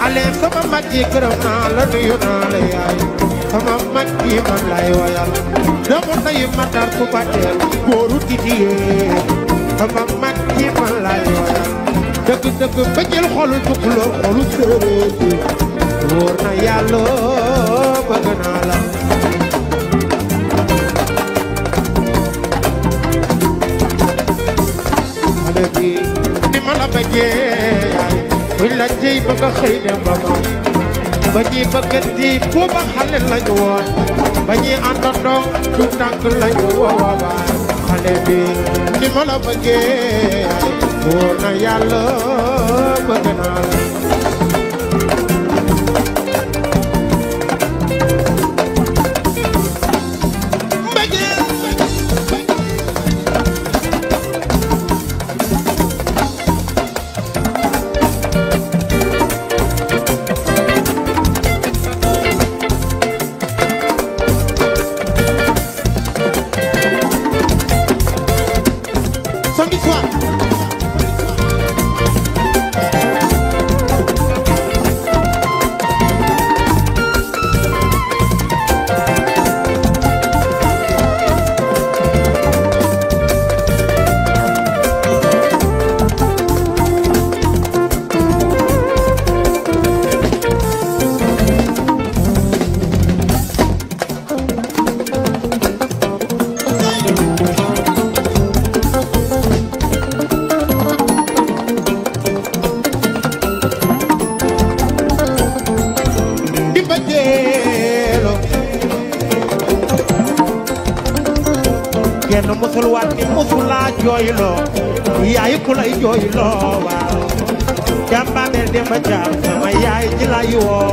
ale sama mag yi gërëm naa la nuyu naa la yaay sama mag yi man lay wayal doomu ndeyu matar ku bateel góoru titiyee sama mag yi man lay wayal dëgg dëgg ba jël xolu tukulóor xolu séeréer bi wóor na yàlla bëgg naa la ale bi ni ma la bëggee yaay buñ la jëy ba nga xëy dem ba ba ñuy bëggati booba xale lañu woon ba ñuy àndandoo du tànk lañu woowaay xale bi ni ma la bëggee wóor na yàlla bëgg naa la yaay ku lay jooyloo waaw jàmbaane demba jaar sama yaay ji lay woo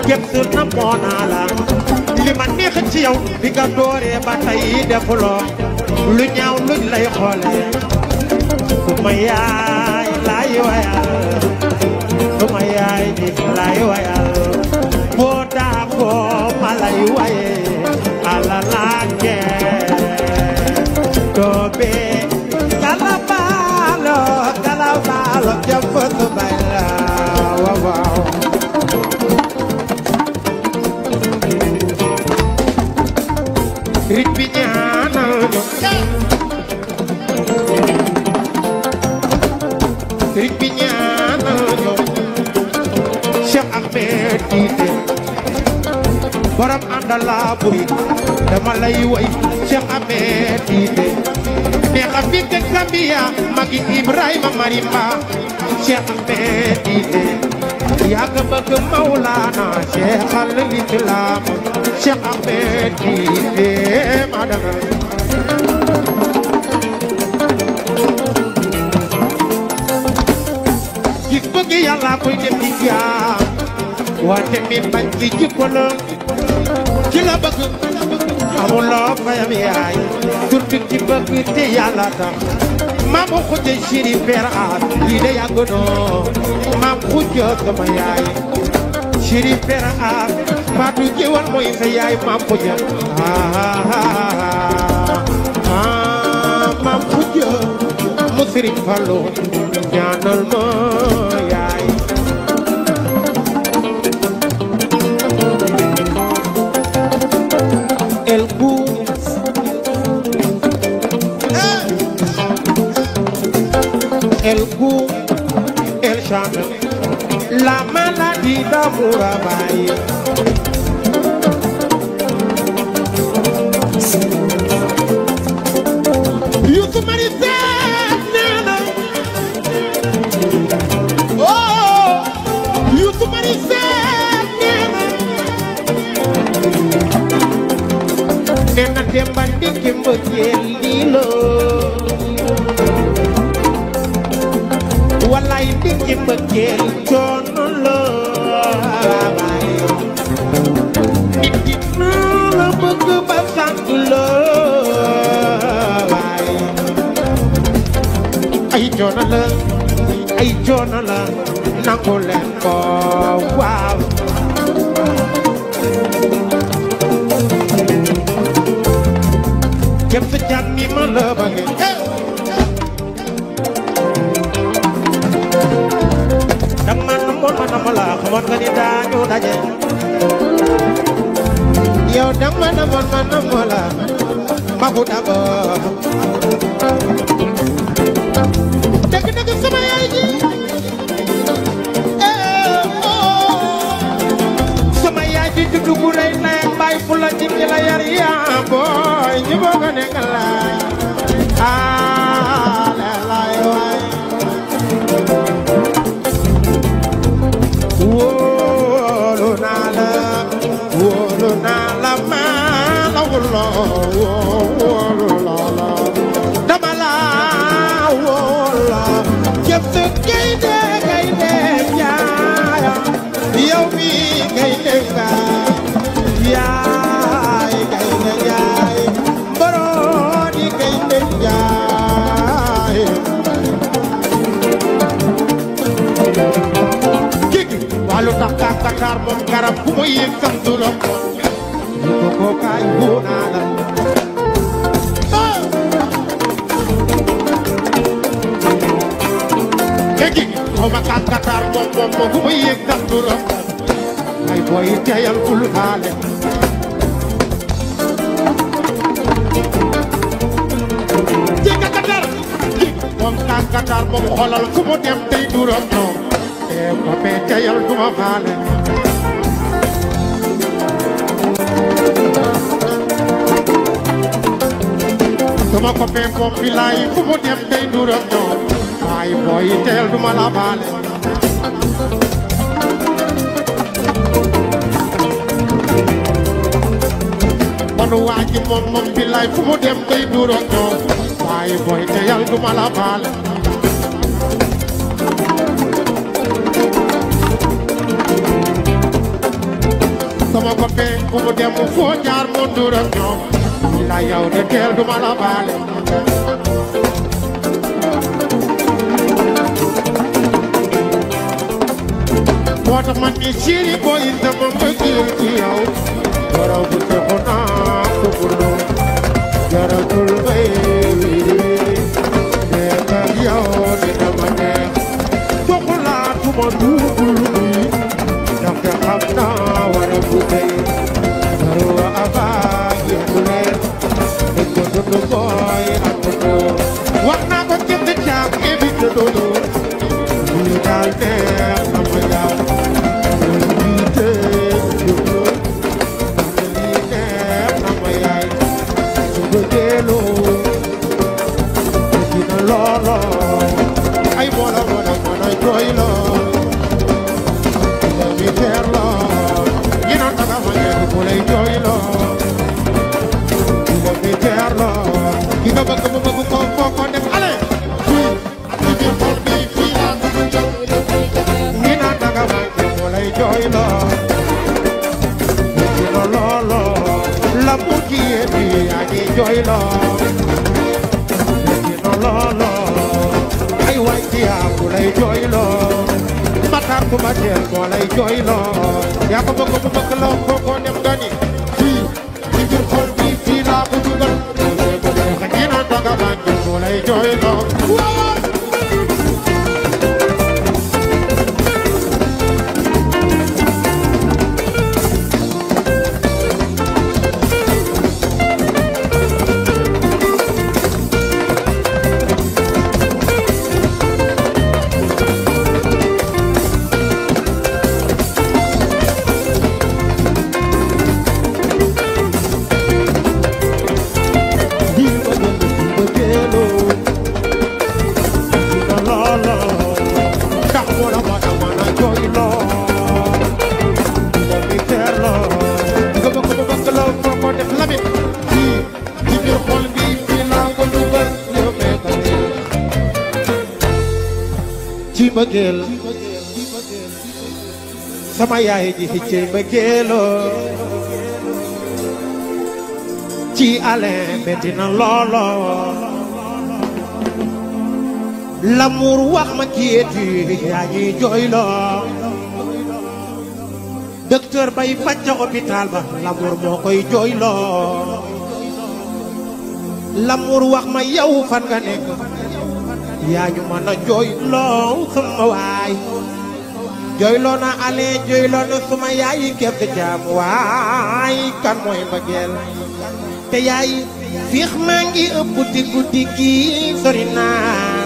képp su na moo naa la li ma neex ci yow bi nga dooree ba tey defuloo lu ñaaw luñ lay xoolee suma yaay lay wayal suma yaay ji lay wayal boo daa koo ma lay waye ala laake toobe Kalabalo, jambatu baila, wow wow. Ripiñana, ripiñana, Cheikh Ahmed Tite, borom andala buri, dama lay way Cheikh Ahmed Tite. Neexa fi ke Gambia magi Ibrahima Marimba Cheikh Ahmed Tite yàgg bëgg Mawlana Cheikh al-Islam Cheikh Ahmed Tite madama gis bëgg Yàlla koy def di jaam wante min bañ ci jikko la ci la bëgg amuloo fayam yaay surtout ci bëgg te Yàlla tax maam xuja chéri père aat lii de yàgg noo maam xuja sama yaay chéri père aat Fatou Jéwal mooy sa yaay maam xuja maam xuja mu Sëriñ Fallu ñaanal ma yaay el goût, elle chante la maladie d'amour à bailler. Youssou Marissé nana, oh Youssou Marissé nana, nena demba ndiki mbëggeel lii la. Walay ndiki mbëggeel coono la ay coono la nangu leen ko waaw képp sa jàmm ni ma la bëgge dang man moon ma na ma la xamoon nga ni daañu daje yow dang man moon ma na ma la magu daba dëgg sama yaay ji sama yaay ji juddu bu rëy ndey ak baay fu la jikki la yar yaa booy ñu bëgg a nekk la lay waay wóolu naa la maa la wóolu la dama la wóolu jëf sa gaynde yaaya yow mi gaynde nga yaay gaynde yaay mborodi gaynde yaay jigi walu tax Dakar moom garab bu ma yéeg sax du la ko kaay wóona la xaw ma Dakar moom bu ma yéeg sax du la ay boy teyal bul faale jega Dakar moom Dakar moom xoolal fu mu dem tey du la ñoom e ko be teyal du ma faale sama copain moom bilaay fu mu dem tey du la ñoom ay boy teyal du ma la faale manu waaji moom bilaay fu mu dem tey du la ñoom ay boy teyal du ma la faale sama copain fu mu dem foo jaar mu du la ñoom la yow de teel du ma la faale moo tax man ni chéri boy sama mbëggeel ci yow waraw bu teexu naa ko bulu jaratul bay nekk ak yow dina ma neex soxlaatuma duubul bi ndaxte xam naa wara bu tey barwa abaag yëngu leen dëgg dëgg boy ak ko wax naa ko jënd caag évite dodo ñu daal neex na ma yaw ay mola mola mola joy lo mi terlo yino taga moye ko lay joy lo mi terlo ki nga bëgg mu bëgg ko def ale fi xol bi fi la yino taga moye ko lay joy lo yino lo la mu ki bi ani joy lo yino lo ay way ci aku lay joy lo matar ko ma del ko lay joy lo ya ko bëgg lo ko dem gani fi ci bir xol bi fi la ko dugal xina daga ma ko lay joy lo bëggeel sama yaay ji ci bëggeelo ci ale metti na loolo l'amour wax ma kiyeeti yaa ñuy jooyloo docteur bay faj ca hôpital ba l'amour moo koy jooyloo l'amour wax ma yow fan nga nekk yaa ñu mën a jooyloo sama waay jooyloo na ale jooyloo na suma yaayi kepp jaam waay kan mooy mbëggeel te yaay fiix maa ngi ëpp di guddi gi sori naa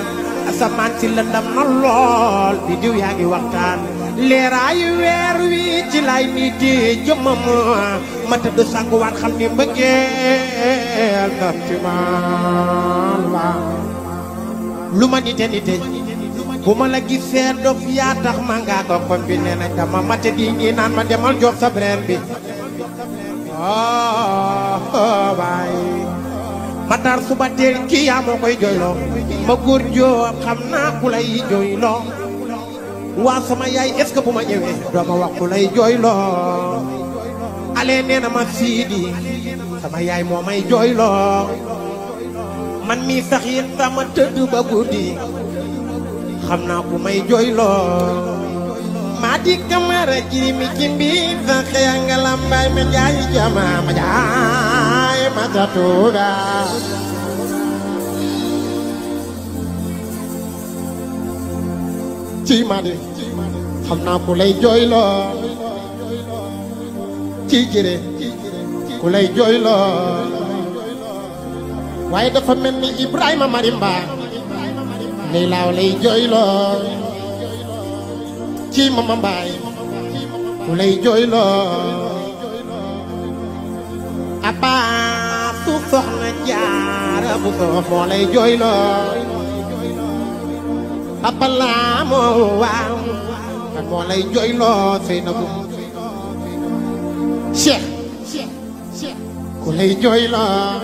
asamaan si lëndam na lool bi diw yaa ngi waxtaan leeraayu weer wi ci lay nit di jëmmam ma tëdd sanguwaat xam ni mbëggeel daf ci man la lu ma nite nite bu ma la gisee dof yaa tax ma ngaa ko kon bi nee nañ dama mate di ngi naan ma demal jox sa breen bi baay Matar suba teel kii yaa moo koy jooyloo ma góor joo xam naa ku lay jooyloo waa sama yaay est-ce que bu ma ñëwee doo ma wax ku lay jooyloo ale nee na ma siidi sama yaay moo may jooyloo man mii sax yéen sama tëdd ba guddi xam naa ku may jooyloo maa di kamara jirimi jimbi sa xëya nga lambaay ma jaay jama ma jaay ma tatuga ci ma di xam naa ku lay jooyloo ci jëre ku lay jooyloo waaye dafa mel ni Ibrahima Marimba lay laaw lay jooyloo ci mama mbaay ku lay jooyloo abba su soxna jaara bu soof moo lay jooyloo abba laa moo waaw kan moo lay jooyloo Seynabu Cheikh ku lay jooyloo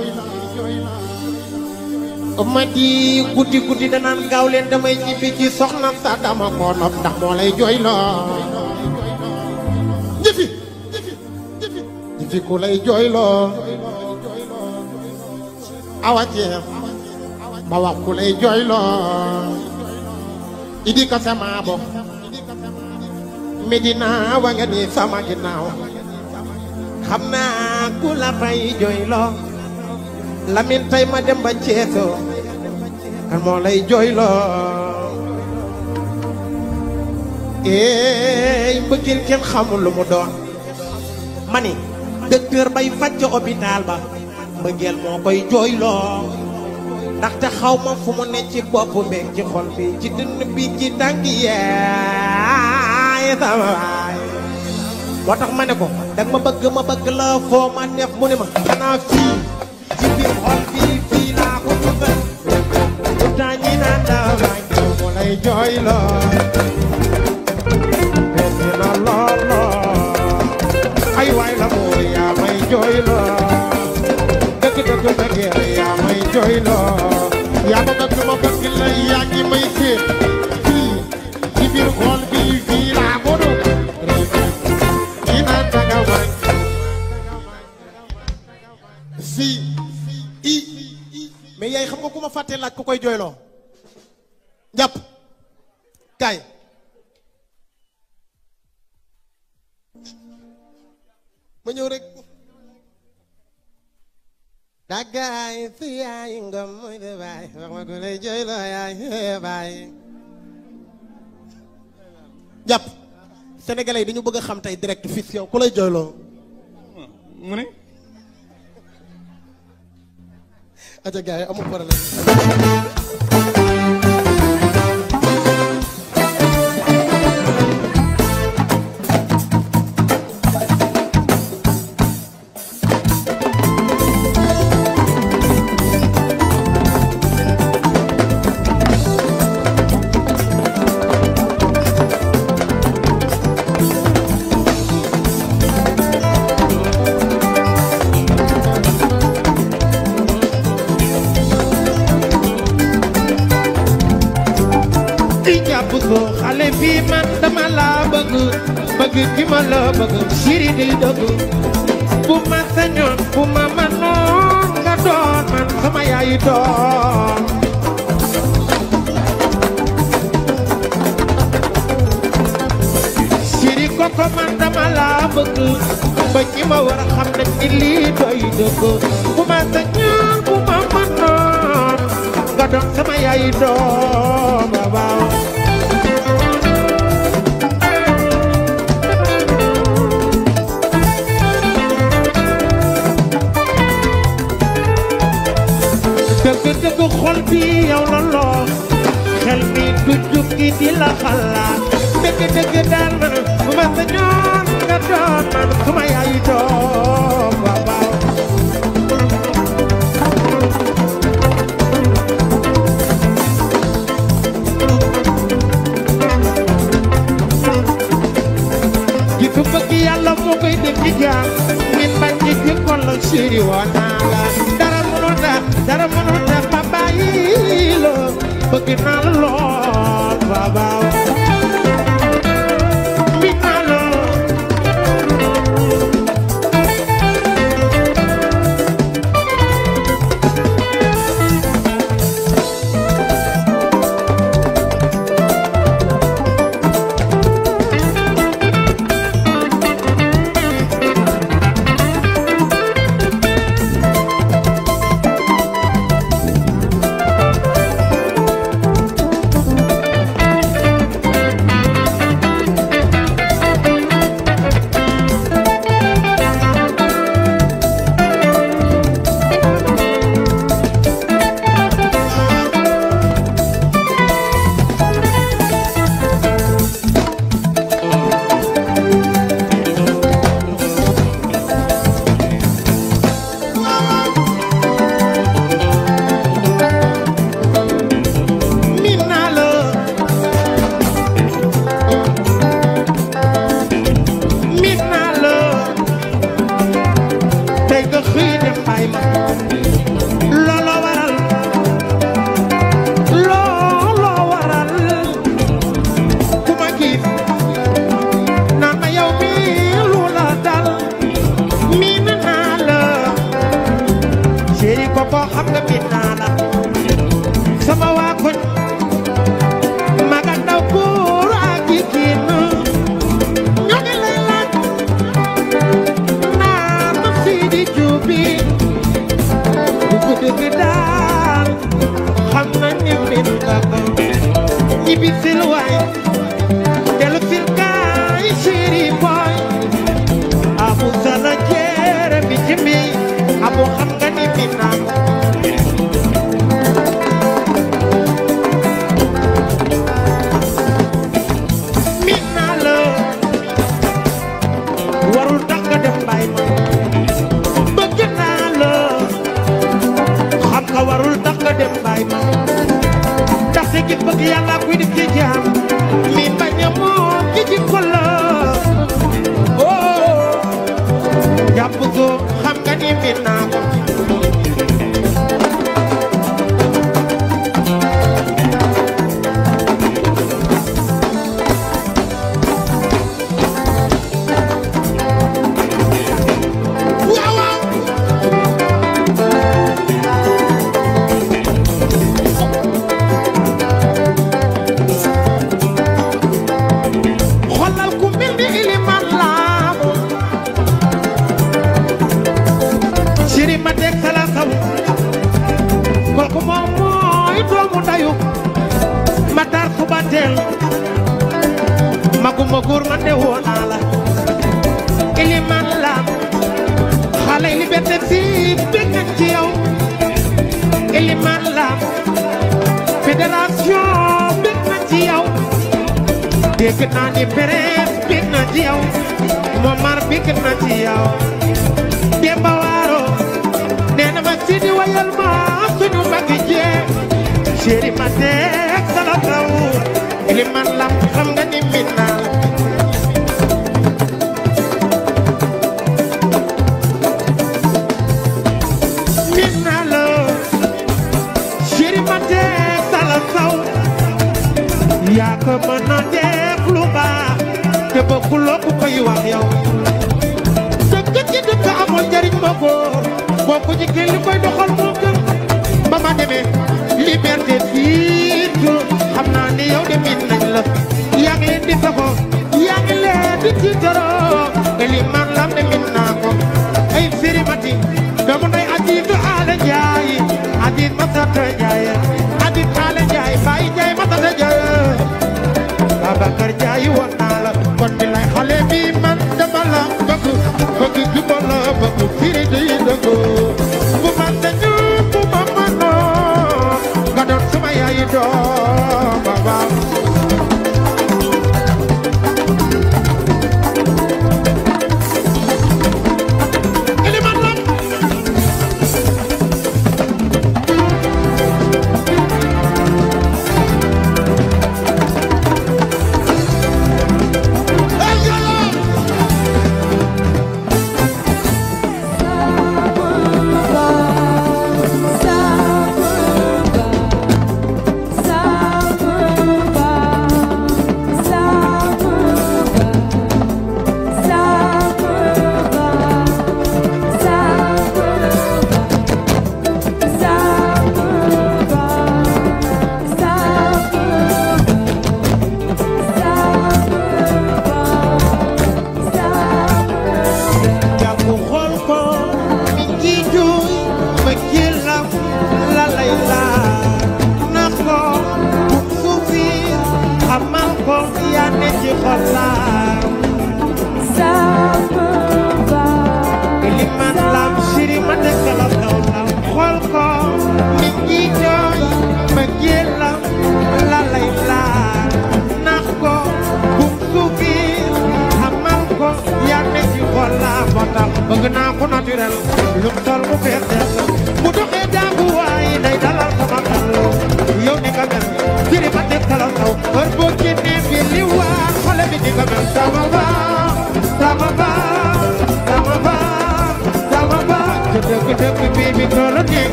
ma di guddi guddi danaan gaaw leen damay ñibbi ci soxna sa dama ko nopp ndax moo lay jooyloo jëfi ku lay jooyloo awa jeex ma wax ku lay jooyloo idi ka sama bo Medina wa nga ni sama ginnaaw xam naa ku la fay jooyloo Lamin tay ma dem ba Ceeso kan moo lay jooyloo mbëggeel kenn xamul lu mu doon mani docteur bay faj ca hôpital ba mbëggeel moo koy jooyloo ndaxte xaw ma fu mu ne ci bopp beeg ci xol bi ci dënn bi ci tànk yaay sama waay moo tax ma ne ko dag ma bëgg la foo ma def mu ne ma xanaa fii ci biir xol fii laa ko dugal pourtant ñi naan damay moo lay jooyloo metti na lool ay waay la moo yaa may jooyloo dëgg bëggeel yaa may jooyloo yaa ma bëgg ma bëgg la yaa ngi may séet fii ci biir xol fii laa ko dugal ñi naan daga waay si mais yaay xam nga ku ma fàtte laaj ku koy jooyloo njàpp kaay ma ñëw rek dagaay si yaay ngam mooy de baay wax ma ku lay jooyloo yaay baay njàpp sénégalais yi dañu bëgg a xam tey direct fii yow ku lay jooyloo mu ne aja gaay amul problème xale bi man dama la bëgg gi ma la bëgg siri di dëgg bu ma sañoon bu ma manoon nga doon man sama yaay doon ko man dama laa bëgg ba ñi ma war a xam ne ni lii doy dëgg bu ma sañoon bu ma mënoon nga doon sama yaay doom waaw dëgg xol bi yow la loo xel mi du jukki di la xalaat dëgg daal man bu ma sañoon nga doon man suma yaay doom waaw jitu bëgg yàlla moo koy def ci jaam min bañ ci jikkoon la siri woon naa la dara mënul tax ma bàyyi la bëgg naa la lool waaw mi naa la maguma góor man de woo naa la iliman lam xale liberté si bég nañ ci yow iliman lam fédération bég nañ ci yow dégg naa ni presse bég na ci yow Momar bég na ci yow Demba Waro nee na ma si di wayal ma suñu magi jee chéri ma teg sala kaw iliman lam xam nga ni min naa yaa ko mën a def lu baax te bokkuloo ku koy wax yow dëkk ci dëkk amul njariñ ma góor boo ko jigéen li koy doxal moo gën ba ma demee liberté fii xam naa ni yow de miin nañ la yaa ngi leen di safoo yaa ngi leen di tiitaroo Eliman lam ne min naa ko ay firimati doomu ndey Azizu Ala Njaay Aziz Masata Njaay Aziz Ala Njaay Baay Njaay Masata Njaay Babakar Njaay woon naa la kon bi lay xale bi man dama la bëgg juba la bëgg firi di dëgg bu man dañu bu ma mënoo nga doon suma yaay doom baba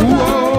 Woo!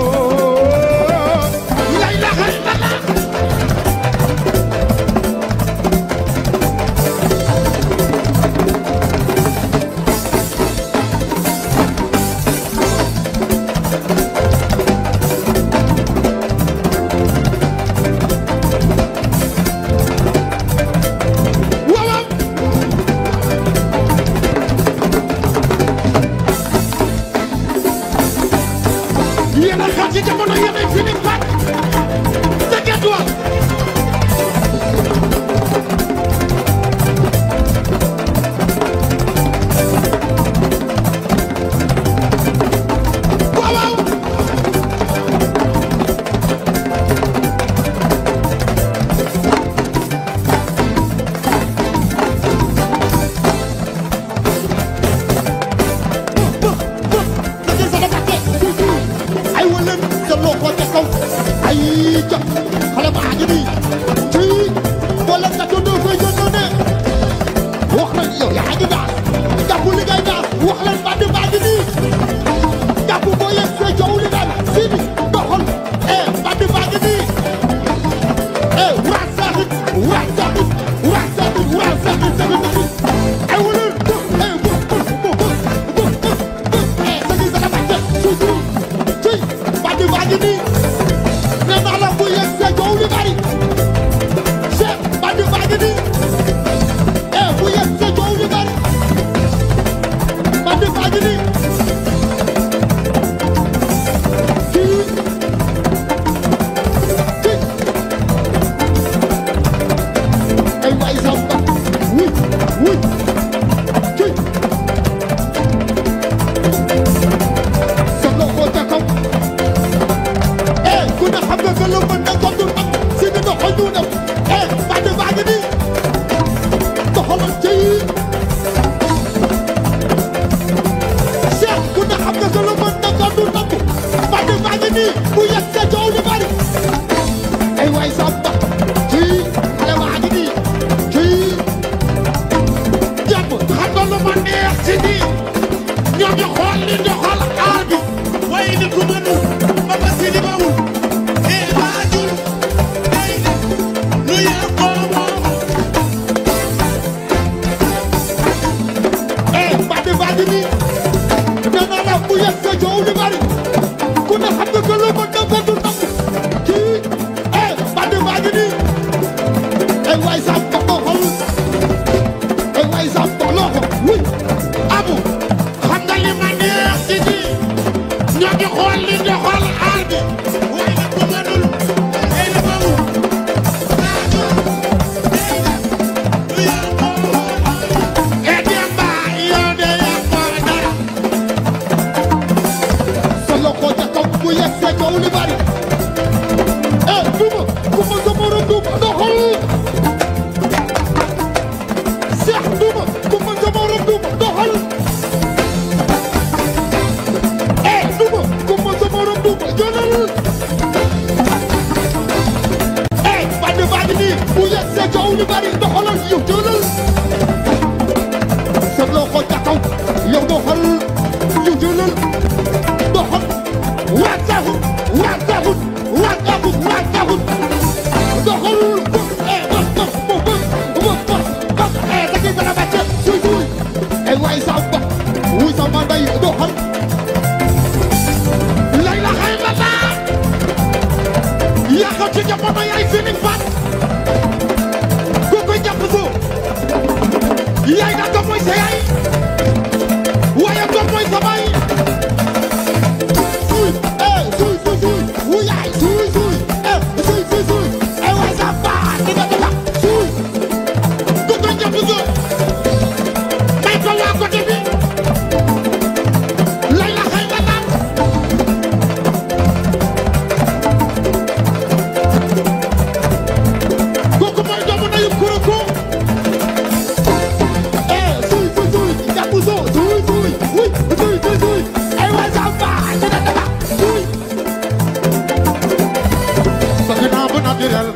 bu yegg see coow lu bari doxalal yow jëlal sa loxo ca kaw yow doxal yow jëlal doxal waa taxut waa taxut waa taxut waa taxut doxal waay sa ba wuy sa man day doxal lay la xay la la yaa ko ci jamono yaay feeling fat ko koy jàpp so yaay na doom mooy sa yaay waaye doom mooy sa baay suy suy suy suy wu yaay suy suy suy suy suy waay sa ba dina ko wax suy ko koy jàpp so waa côté bi lay la xay nga naan kooku mooy doomu ndeyu Kuroko suy suy suy jàpp so suy suy wuy suy suy suy ay waa samba dina daba suy bëgg naa bu naturel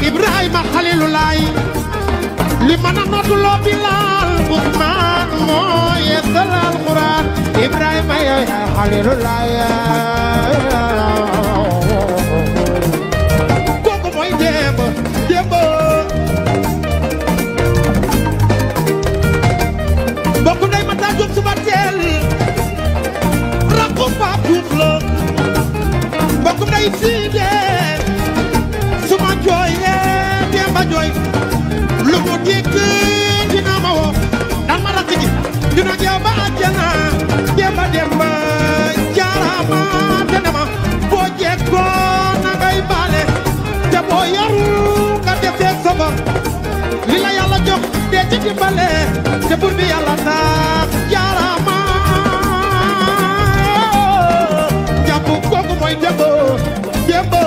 Ibrahima Khalilullah li mën a nodduloo Bilal Ousmane moo yeesal Alquran Ibrahima yow yaa Khalilullah kooku mooy démb démb mbokk day ma taa jóg suba teel rakku Fatou la mbokk day fii dee suma jooyee démba jooy lu mu dégg dina ma woo daan ma rakk ji dina jeew ba àjjana démba démba jaarama te dama boo jekkoo na ngay baale te boo yaru nga defee soba li la yàlla jox dee ci dimbale te bur bi yàlla tax jaarama jàpp kooku mooy démba démba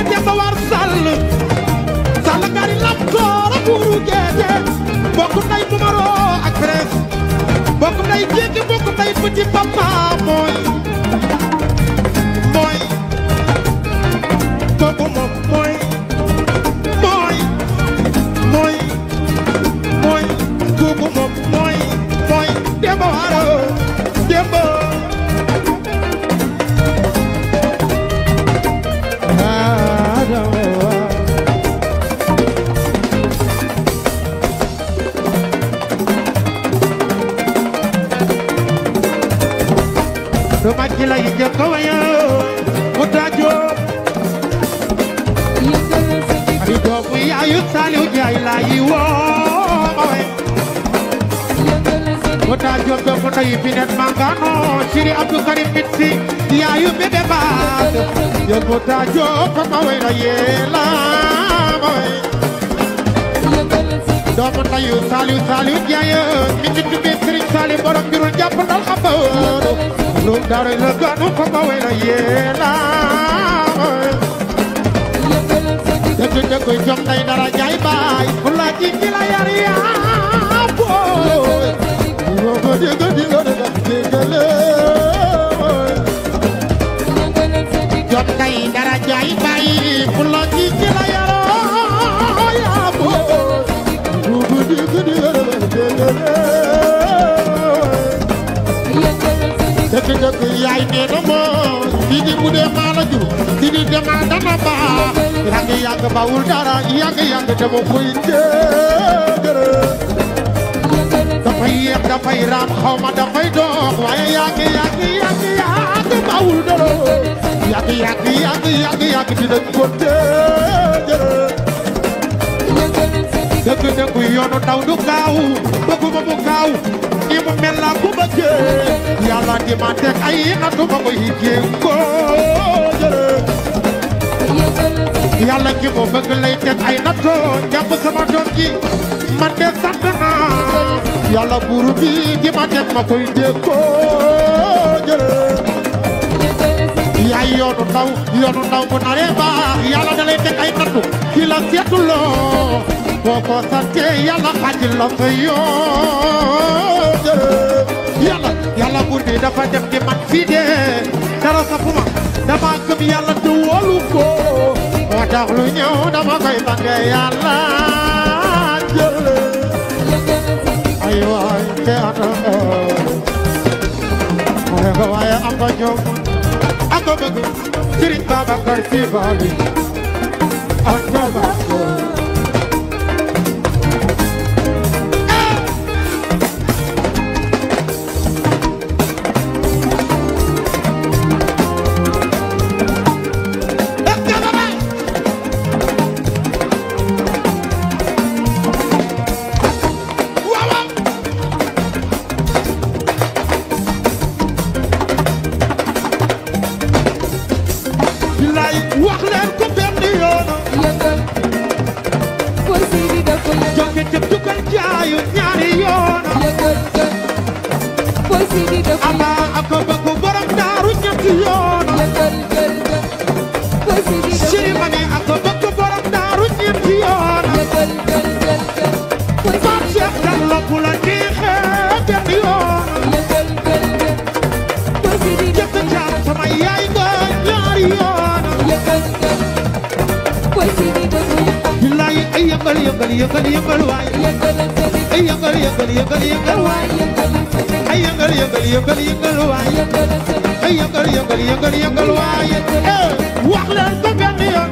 Demba war Sall Sall ngari lam toora buuru geete bokku nday Mumaro ak Prince bokku nday Jéegi bokku nday Petit Papa mooy kooku moom mooy ma ci lay jëkk waya mu tajo ay doomu yaayu Saliou Ndiaye laa yi woo ma way mu tajo doomu nday Binet Mangano Siri Abdou Karim Mitsi yaayu bébé baat yo mu tajo ko ma way la yeela ma way doomu nday Saliou Ndiaye mi ngi tuddee Serigne Saliou borom mbirul jàpp ndal xabaar lu dara la ganu ko ma way la yeela dëgg dëgg jom day dara jaay baay fu la ji ci la yar yaa booy yoo ko dégg di nga déggale jom day dara jaay baay fu la ji ci la yar yaa booy yoo ko dégg di nga déggale dëgg dëgg yaay nee na moo di di bu dee maa la jur di di demal dana baax yàgg yàgg bawul dara yàgg yàgg dama koy dégg dafay yéex dafay raam xaw ma dafay dox waaye yàgg bawul dara yàgg dina ko dégg dëgg dëgg yoonu ndaw du gaaw bëgguma mu gaaw ni mu mel la ku bëggee yàlla di ma teg ay nattu ma koy jéego yàlla ki mo bëgg lay teg ay nattu jàpp sama doom ji man de sant naa yàlla buuru bi di ma teg ma koy jéego yaay yoonu ndaw bu naree baax yàlla da lay teg ay nattu ki la seetuloo boo ko sante yàlla xajil la fa yoo yàlla buur bi dafa def di man fii de dara safuma dama gëm yàlla te wóolu ko moo tax lu ñëw dama koy bange yàlla jël ay waay te ata mooy nga waaye am nga ñoom ak ko bëgg Serigne Babacar Sy Bali ak nga bëgg yëngal waay ay yëngal waay ay yëngal waay ay yëngal waay wax leen ko benn yoon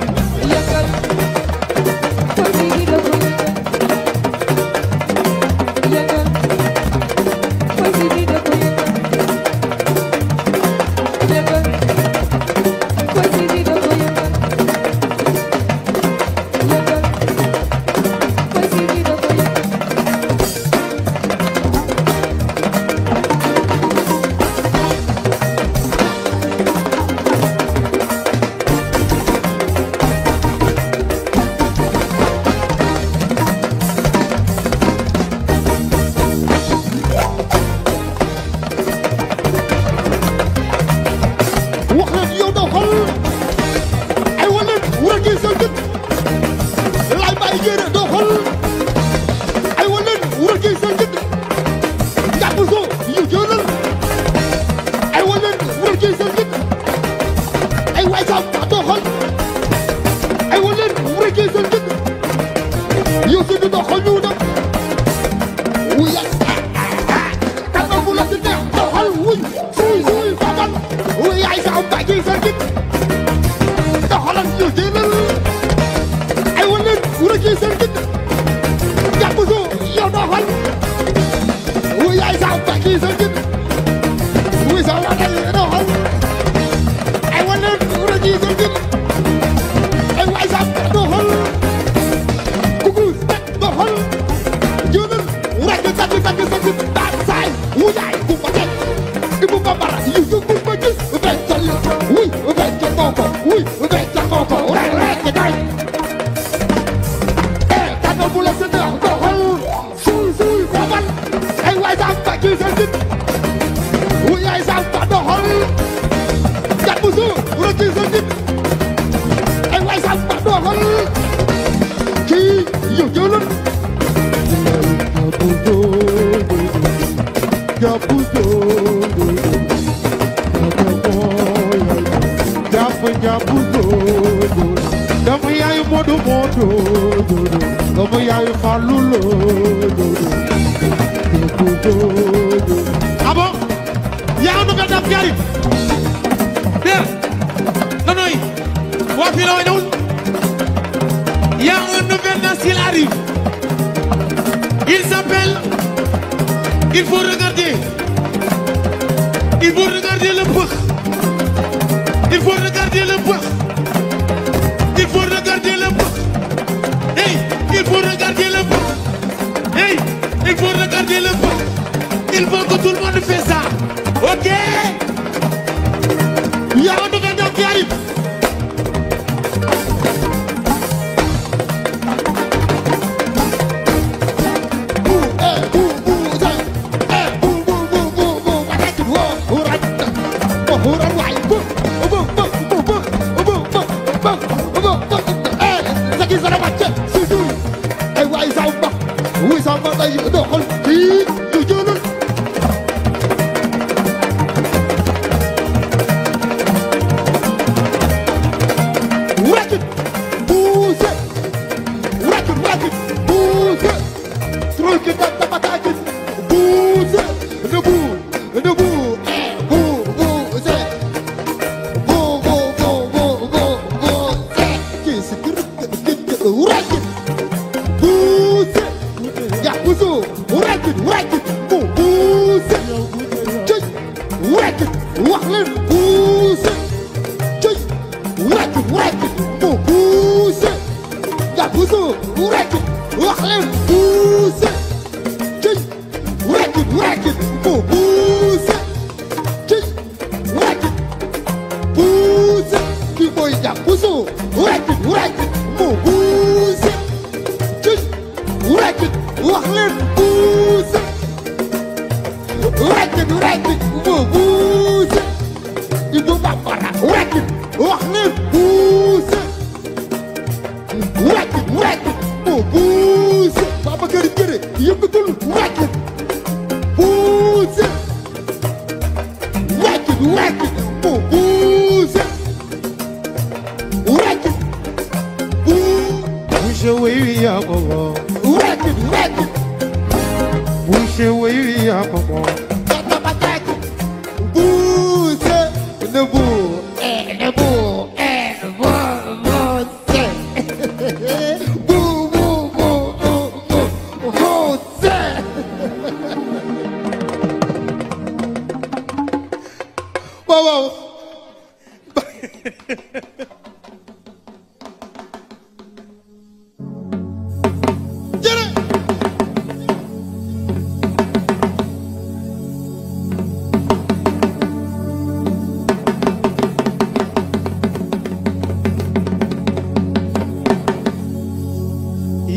yow jëlal dama yaayu Modu Modu dama yaayu Fallou Lo ah bon yaa ngi doon daf gari der nanoy waa fii la way ñëwul y a un nouvel danse qui arrive il s'appelle il faut regarder le peur il faut regarder le peur il faut regarder le peur hey il faut regarder le peur hey il faut regarder le peur il faut que tout le monde fait ça ok y a un nouvel danse qui arrive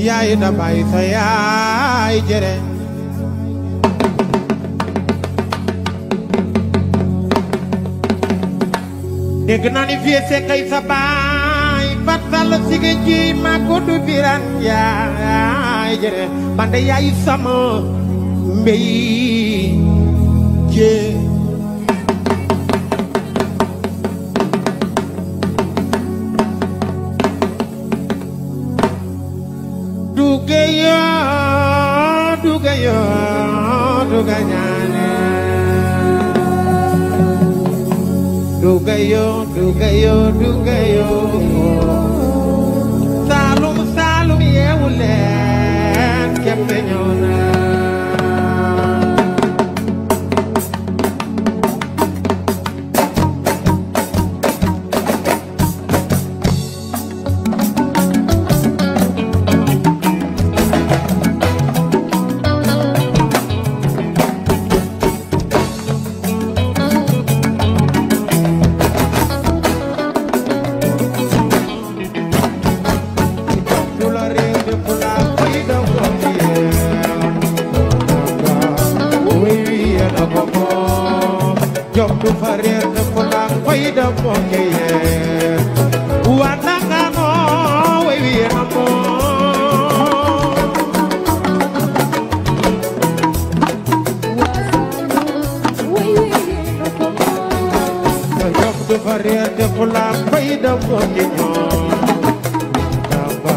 yaay da bay sa yaay jere dégg naa ni fii se kay sa baay fat sall sige ji ma ko du biran yaay jere man de yaay sama mbey je Dugayo Salum yeewu leen keppe ñëw na fa réer te fula fayda moo ci ñoom damba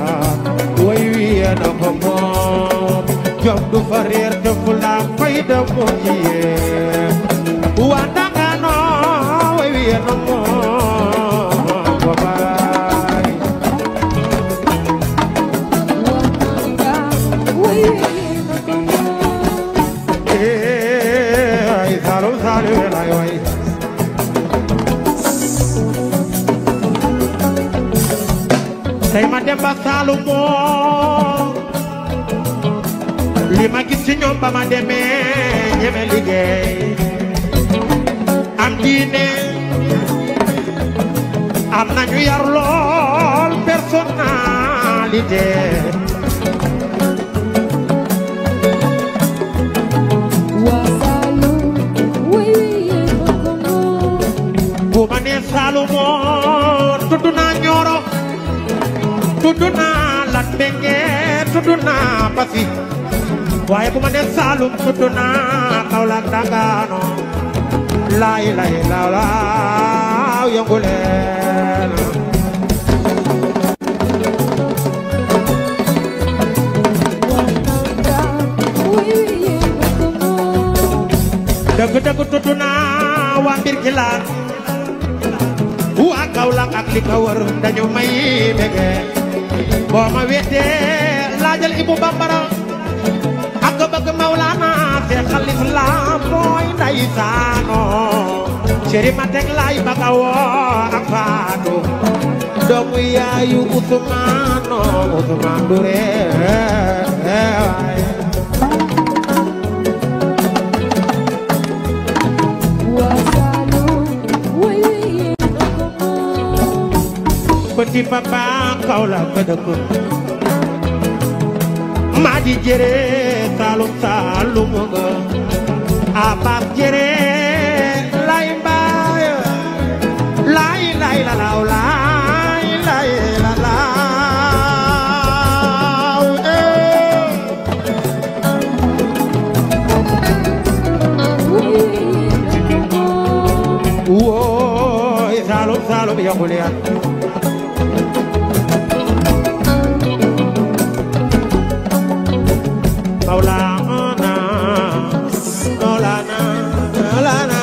way wi yéena ko moom jom du fa réer te fula fayda moo ci yéen waa Ndakaaru way wi yéena moom babaay ay Saalum Saalum lay way tey ma dem ba Saalum moom li ma gis ci ñoom ba ma demee ñeme liggéey am diine am nañu yar lool personnalité bu ma nee Saalum moom tudd naa Ñooro tudd naa Latmingué tudd naa Passy waaye bu ma nee Saalum tudd naa Kaolack Ndakaaru laay lay laaw yëngu leen dëgg dëgg tudd naa waa Mbirkilaan waa Kaolack ak li ko wër dañu may bege boo ma weetee laajal Ibu Bambara ak bëgg Mawlana Seexal Islaam mooy ndeysaano ceri ma teg lay bëgg a woo ak Faatu doomu yaayu Usmaano Usmaan Dure petit papa Kaolack ba dëkk maa di jëre Saalum Saalum nga Abbas jëre lay mbaay lay lay la law lay lay la law wooy Saalum Saalum yaqul ya Mawlana Mawlana Mawlana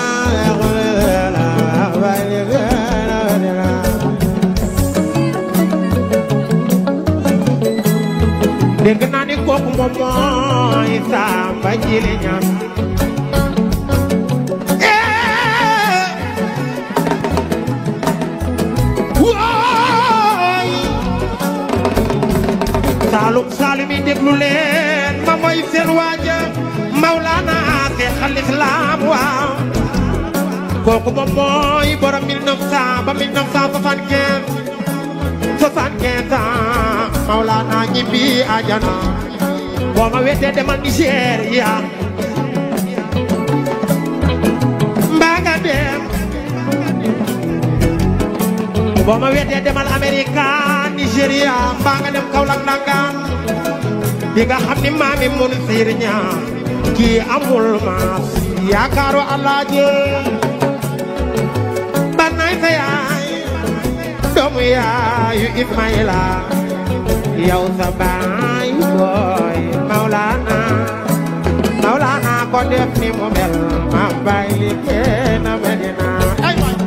dégg naa ni kooku moom mooy Samba Jili Ñaŋ waay Saalum Saalum yi déglu leen ma mooy seen waaja Mawlana Seexal Islaam waaw kooku moom mooy borom 1900 ba 1975 ans Mawlana ñibbi àjjana boo ma weetee demal Nigéria mbaa nga dem boo ma weetee demal Amérique Nigéria mbaa nga dem Kaolack Ndangaan di nga xam ni maami Munsiir Ñaŋ kii amul maas yaakaaru Alaaji banay sa yaay doomu yaayu Ismaïla yow sa baay booy Mawlana Mawlana ko def ni mu mel ma bay li kenn Medina ay waay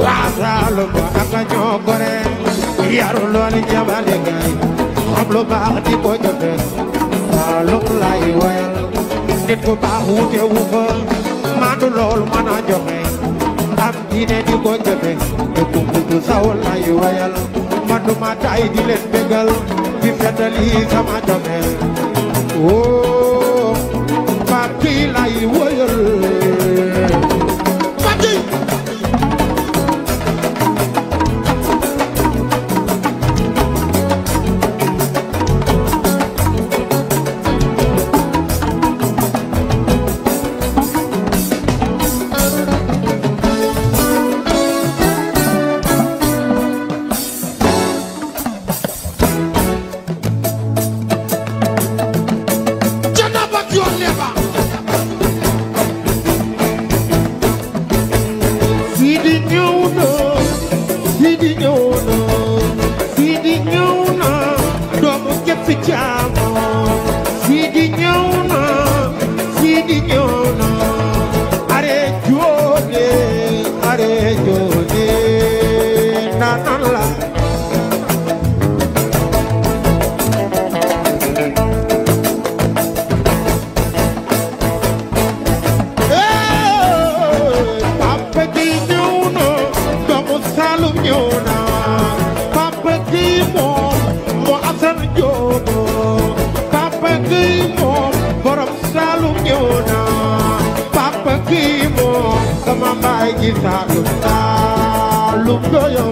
waa Saalum ak ñoo gore yaru lool jabale gaay xam lu baax di ko jëfe Saalum lay woyal nit ku baax wute wu fa maandu lool mën a joxe am diine di ko jëfe te ku mutu saw lay woyal man du ma tay di leen bégal di feddali sama joxe woo Papi lay woyal Papi ñëw na Sidi ñëw na Sidi ñëw na doomu képp jaamo Sidi ñëw na Sidi ñëw na are joone nanan la papa gi ñëw na doomu Saalum ñëw na papa gi moom moo Asan Joobo papa gi moom borom Saalum ñëw na papa gi moom sama baay gi Saalum Saalum doyo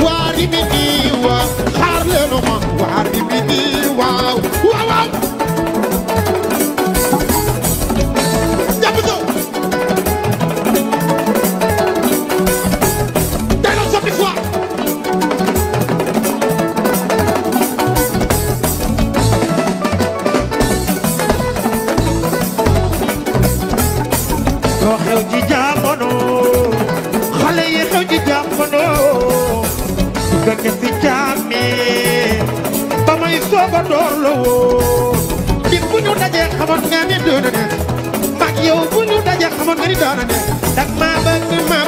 Wari mini aywa xaar leen ma waar bi bi waaw waaw waaw jàpp so delloo soppi fois loo xew ci jamono xale yi xew ci jamono fekk si jàmme ba may soog a door la woon bis bu ñu dajee xamoon nga ni doona ne mag yow bu ñu dajee xamoon nga ni doona ne dak ma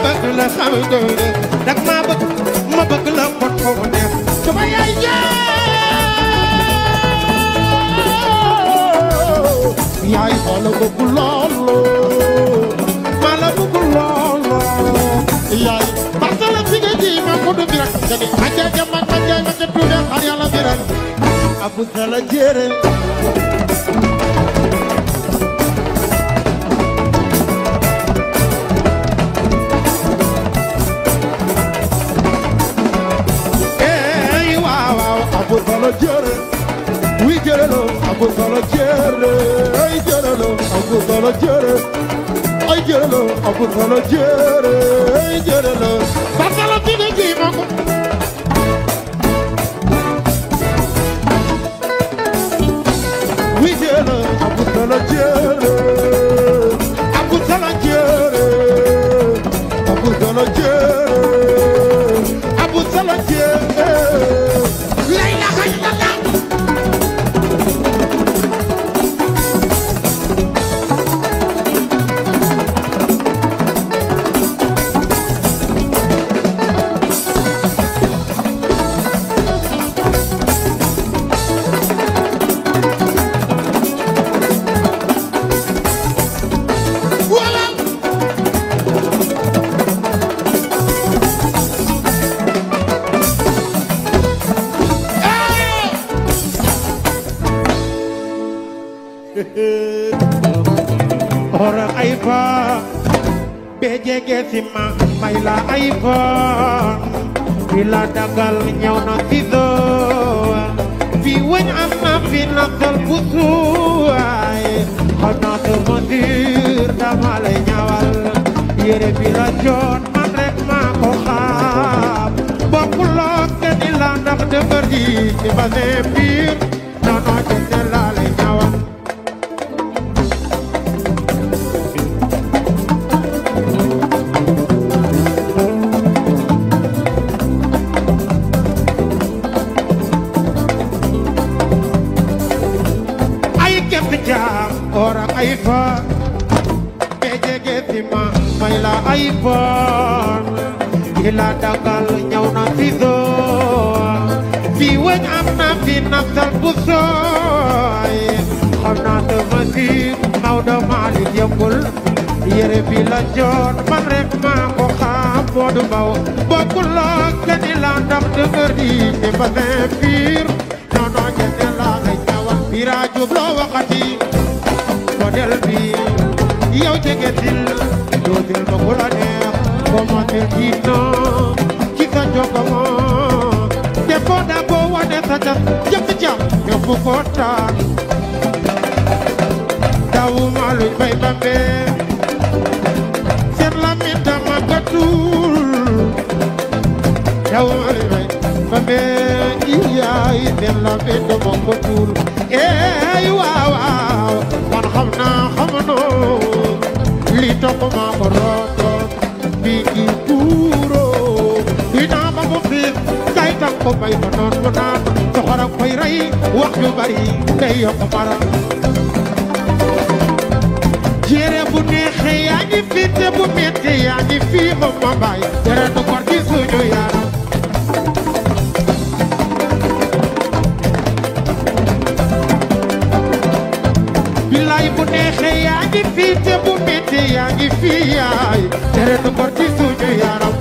bëgg la xam doone dak ma bëgg la kon foofu neex sama yaay yaay xoola bëgg loolu ma la bëgg loolu yaay parce que la fi nga ji ma ko du bi rek nga ni ma jaay ma ca tuude xar yàlla bi rek abu sala jere abu sala jere wi jere lo abu sala jere ay jere lo abu sala jere ay jere lo abu sala jere ay jere lo parce que la fi nga ji ma ko wi jere abu sala jere abu sala jere abu sala jere abu sala jere layla khayla ora ay fa be jege si ma may la ay fa fi la dagal ñëw na ci do fi weñ am na fi na sol bu suwaay xanaa te ma dir dama lay ñawal yére bi la joon man rek maa ko xam bokkuloo ke ni la ndax dëgër ji ci basin biir nono jënde la lay ñawal ora ay fa be jege si ma may la ay fa ila dagal ñëw na si do fi weñ am na fi naftal bu sooy xam naa te ma si Maodo Malick yëmbul yére bi la joon man rek maa ko xam Modou Mbow bokkuloo kenn la ndax dëgër di te basin biir nono jënde la ngay ñawal bira jub loo waxati modèle bi yow jege til doo jël ma ku la neex commencé diino ci sa jokkoo te foo daa boo wane sa cas jëf jam ñoo fu ko taan daw ma luñ bay bambe seen lamit dama gatul daw ma luñ bay bambe iyaay seen lamit dama gatul eey waaw waaw man xam naa xamanoo li topp maa ko rootoon bi gi buuroo dinaa ba mu fiir kay tak ko bay ma noon mu naan soxor ak koy rey wax yu bari day yokk mara jere bu neexee yaa ngi fii te bu metti yaa ngi fii ma ma baay jere du kor ci suñu yaram bilaay bu neexee yaa ngi fii te bu metti yaa ngi fii yaay jere du kor ci suñu yaram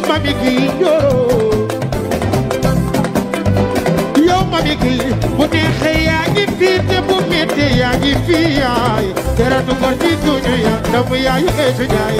mami gi ñoroo yow mami gi bu neexee yaa ngi fii te bu metti yaa ngi fii yaay jere du kor ci suñu yaram dama yaay eetu jaay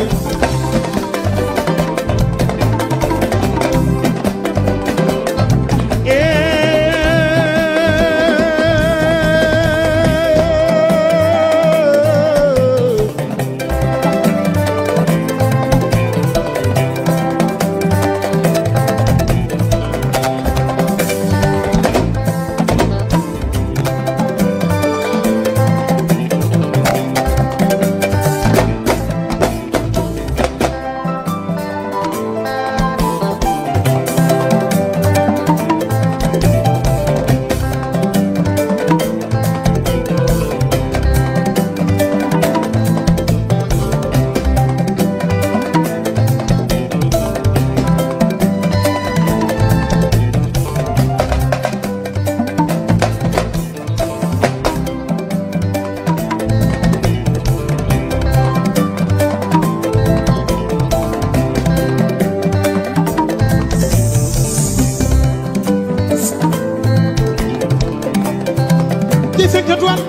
sekk tuwal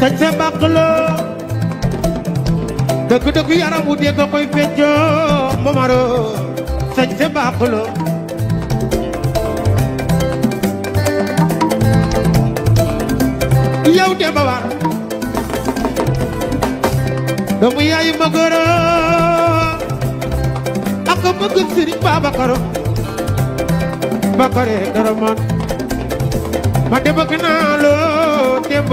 sañ se bàq la dëgg-dëgg yaram wu dee nga koy feccoo momaro sañ se bàq la yow de ba war doomu yaayu ma goro ak bëgg Sëriñ Babakar Bakare Karaman ma de bëgg naa loo démb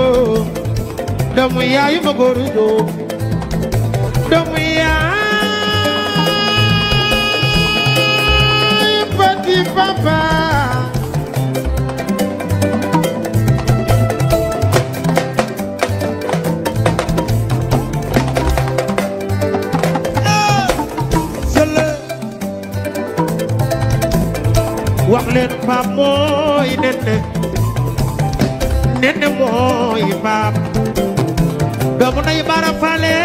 doomu yaayu ma goro joo doomu yaay petit papa wax leen Pape mooy nenne mooy Pape doomu nay Bara Fale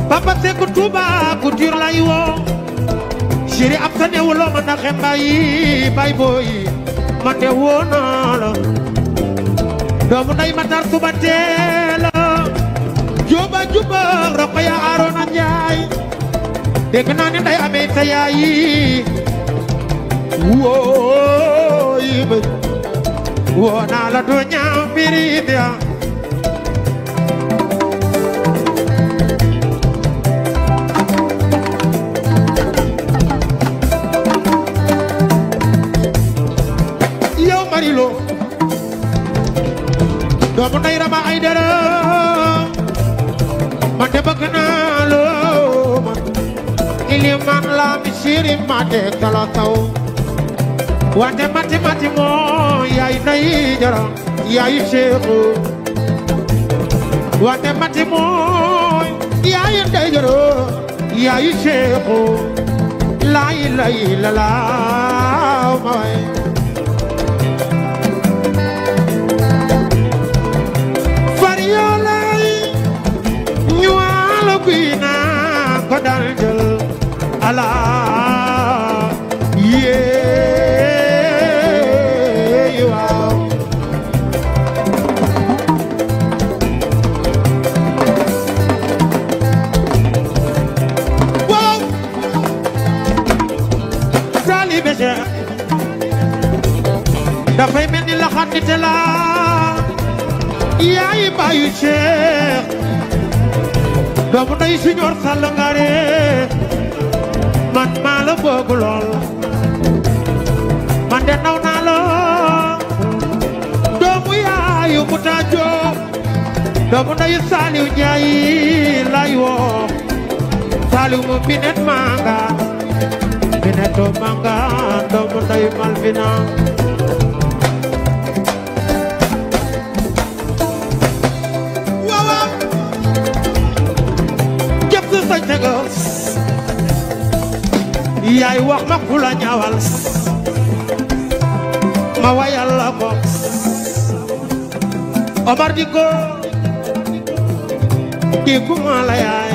Papa Seck Touba Couture lay woo chéri am sa newuloo ma ndax mbayi bay boy man de woo naa la doomu nay Matar suba teela juba juba Rokhaya Arona Njaay dégg naa ne nday amee sa yaayi wooy ba woo naa la doo ñaaw birit ya yow Marilo doomu nday Rama Aydara man de bëgg naa loo ma iliman la mi siri ma de kala taw wante mati moo yaay nay jara yaay Seexu wante mati moo yaay nay jara yaay Seexu lay la laaw ma way fari yoo lay ñu waalo guy naa ko dal jël ala dafay mel ni la xandite la yaay baayu Cheikh doomu nay Siñoor Sall Ngare man maa la bëgg lool man de naw naa la doomu yaayu Muta Joob doomu nay Saliw Njaay lay woo Saliw mu binet manga bineto manga doomu nay Malvina yaay wax ma ku la ñaawal ma wayal la ko Omar di ko di ku ma la yaay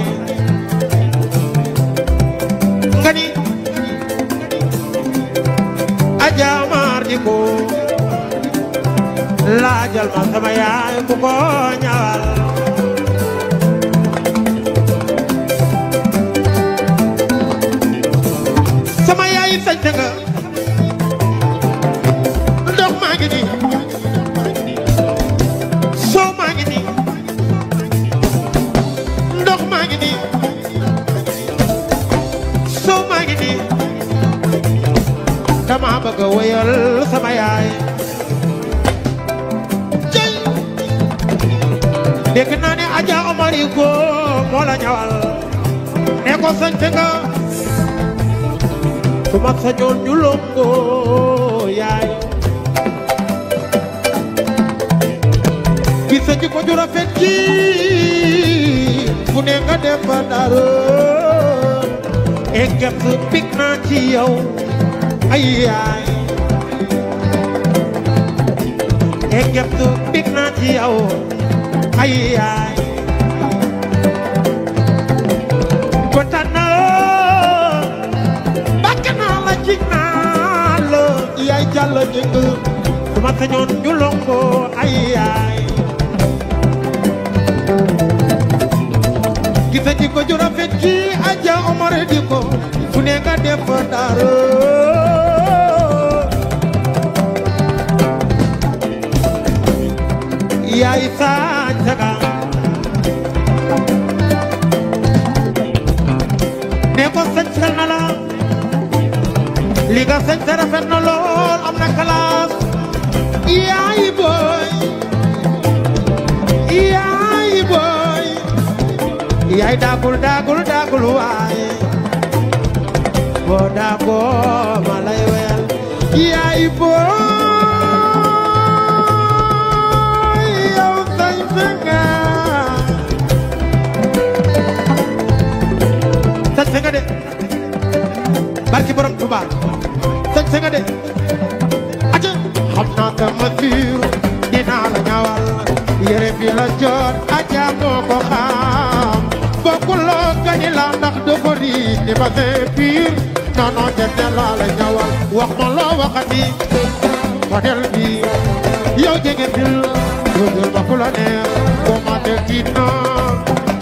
nga ni Aja Omar di ko laajal ma sama yaay ku ko ñaawal sama yaay sañ nga ndox maa ngi nii soo maa ngi nii ndox maa ngi nii soo maa ngi nii dama bëgg a wéyal sama yaay jëy dégg naa ne Aja Omar yi ko moo la ñawal ne ko sañ nga kuma sañoon ñu longo yaay gis ci ko ju rafet ji fu ne nga dem ba Ndaro e gert pik naa ci yow ay yaay e gert pik naa ci yow ay yaay ko tànn yaay Jàllo jëng sañoon ñu longo ay yaay gisa ji ko ju rafet ci Adja Omar di ko fu ne nga def dara yaay sañ saga ne ko sañ sal na la li nga sañ sa rafet na lool am na kalaas yaay booy yaay daagul waaye boo daagoo ma lay wel yaay booy yow sañ nga de barki borom Tuubaa sañ nga de aja xam naa ka ma fiir dinaa la ñawal yére bi la jot Adja moo ko xam bokkuloo gañi la ndax dafa riis ni ba see piir non jette laa la ñawal wax ma loo waxati model bi yow jege bil dootul ba ku la neex boo ma te kiit na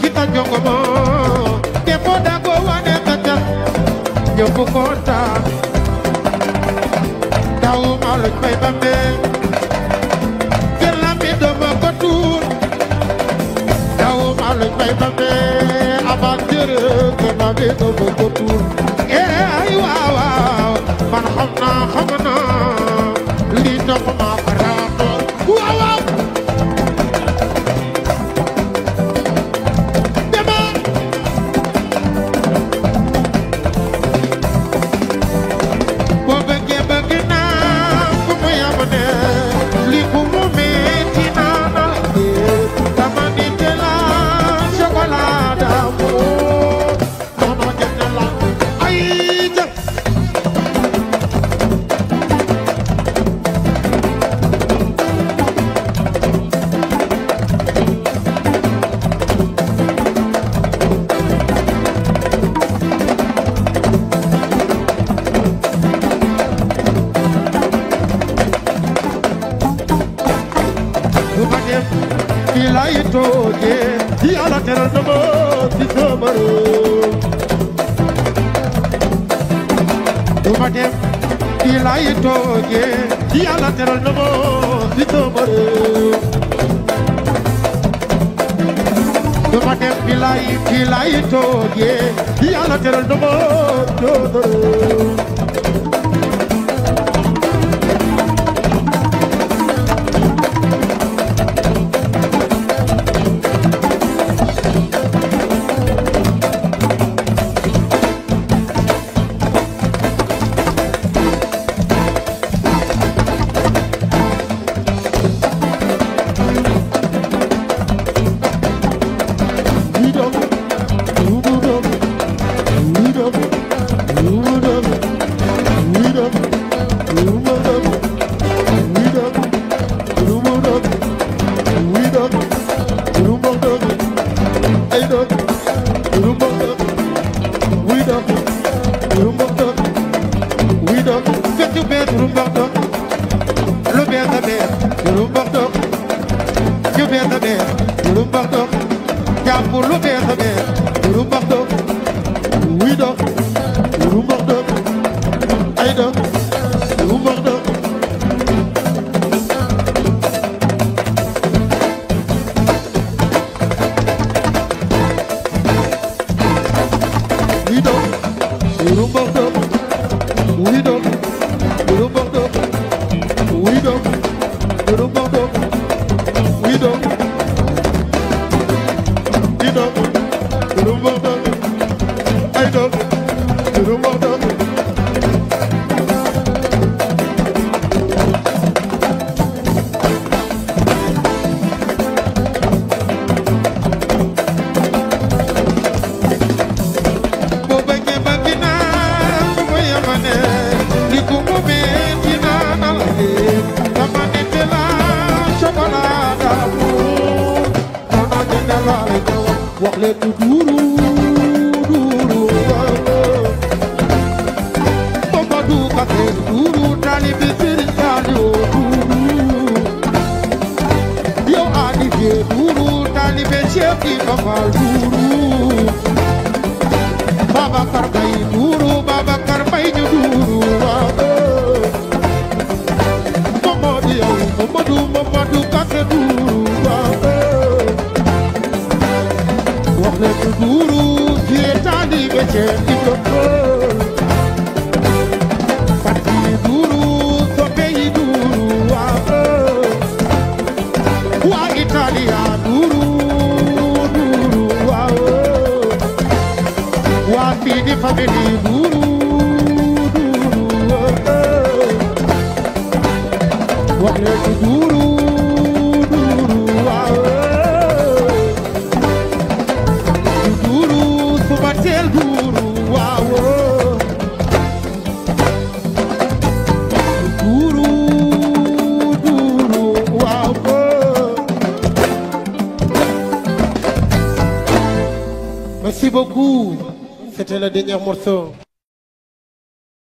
ki ta jongo ma te foo dagoo wane ka ca ñëpp kontaan daw ma luñ fay bambe dama ko tuur daw ma luñ fay bambe avanture que ma bi dama ko tuur ay waaw man xam naa lii dox ma faraato waaw dema boo bëggee bëgg naa fu mu yam ne lii ku mu metti toje yàlla teral na ma ci sama réew du ma dem fii laay toje yàlla teral na ma ci sama réew du ma dem fii laay toje yàlla teral na ma ci sama réew Baba du ka te duru tali bi siri Fall duuru Babacar Mbaye duuru Babacar Mbaye ñu duuru waaw Mamadou yow Mamadou Kassé duuru waaw wax leen duuru ci taalibe Cheikh Ibra Fati duuru soppe yi duuru waaw waa Italia duuru waaw waa fii di famille duuru wax leen duuru waaw duuru suba teel duuru waaw duuru waaw merci beaucoup c'était le dernier morceau